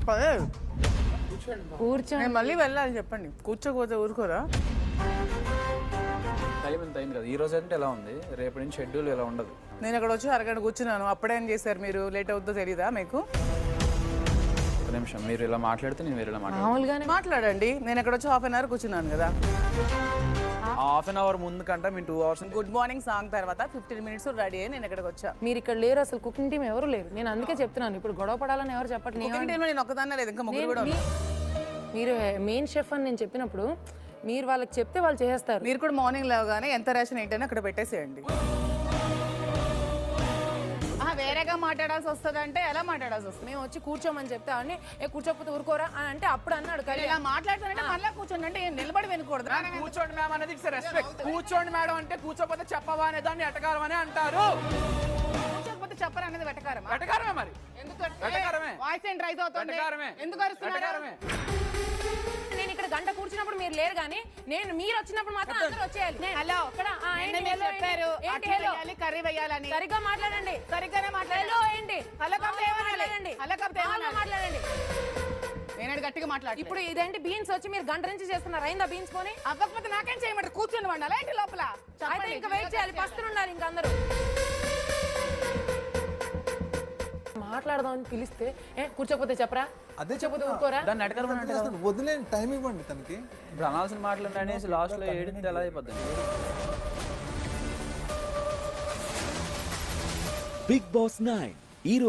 పర్లేదు. కూర్చోండి. నేను మళ్ళీ వెళ్ళాలి చెప్పండి. కూర్చోకపోతే ఊరుకోరా? టైం ఎంత అయింది కదా, ఈ రోజు అంటే ఎలా ఉంది, రేపటి నుంచి షెడ్యూల్ ఎలా ఉండదు. నేను అక్కడ వచ్చి అరగంట కూర్చున్నాను, అప్పుడేం చేశారు మీరు? లేట్ అవుతుందో తెలీదా మీకు? ఒక నిమిషం, మీరు ఇలా మాట్లాడితే నేను వేరే ఇలా మామూలుగానే మాట్లాడండి. నేను అక్కడ వచ్చి హాఫ్ అన్ అవర్ కూర్చున్నాను కదా. హాఫ్ అన్ అవర్ ముందు కంటే మేము 2 hours. గుడ్ మార్నింగ్ సాంగ్ తర్వాత 15 minutes రెడీ అయ్యి నేను ఇక్కడికి వచ్చా. మీరు ఇక్కడ లేరు, అసలు కుకింగ్ టీం ఎవరు లేరు. నేను అందుకే చెప్తున్నాను, ఇప్పుడు గొడవ పడాలని ఎవరు చెప్పట్లేదు. కుకింగ్ టీంలో నేను ఒక్కదాన్నే లేదు, ఇంకా ముగ్గురు కూడా ఉన్నారు. మీరు మెయిన్ షెఫ్ అని నేను చెప్పినప్పుడు మీరు వాళ్ళకి చెప్తే వాళ్ళు చేసేస్తారు. మీరు కూడా మార్నింగ్ లేవగానే ఎంత రేషన్ ఏంటని అక్కడ పెట్టేసేయండి. వేరేగా మాట్లాడాల్సి వస్తుంది అంటే ఎలా మాట్లాడాల్సి వస్తుంది? మేము వచ్చి కూర్చోమని చెప్తే అని కూర్చోకపోతే ఊరుకోరా అని అంటే అప్పుడు అన్నాడు. ఇలా మాట్లాడుతుంటే మళ్ళీ కూర్చోండి అంటే నిలబడి వినకూడదు. కూర్చోండి మేడం అనేది రెస్పెక్ట్. కూర్చోండి మేడం అంటే కూర్చోపోతే చెప్పవా అనే దాన్ని ఎటకారం అని అంటారు. కూర్చోకపోతే చెప్పరు అనేది వెటకారం. ఎటకారమే మరి. ఎందుకు వెటకారమే. వాయిస్ ఏంటి రైజ్ అవుతుంది? వెటకారమే. ఎందుకు అరుస్తున్నారు? నేను ఇక్కడ గంట కూర్చున్నప్పుడు మీరు లేరు, కానీ నేను మీరు వచ్చినప్పుడు మాత్రం అందరూ వచ్చేయాలి. హలో, చెప్పారు కర్రీ వేయాలని. సరిగ్గా మాట్లాడండి. సరిగ్గానే మాట్లాడాలి. ఏంటి మాట్లాడండి. మాట్లాడండి. నేను గట్టిగా మాట్లాడి. ఇప్పుడు ఇదేంటి బీన్స్ వచ్చి మీరు గంట నుంచి చేస్తున్నారు, అయిందా బీన్స్ కొని? అవ్వకపోతే నాకేం చేయమంటారు? కూర్చొని వండాలి ఏంటి లోపల? అయితే ఇంకా వెయిట్ చేయాలి, పస్తులు ఉండాలి ఇంకా అందరూ. మాట్లాడదామని పిలిస్తే కూర్చోకపోతే చెప్పరా, అదే చెప్పకపోతే ఊరుకోరా? దాన్ని ఎటకారం అంటే వదిలేని టైం ఇవ్వండి తనకి. ఇప్పుడు అనాల్సిన మాటలు అనేసి లాస్ట్లో ఏడితే ఎలా అయిపోద్ది? Bigg Boss 9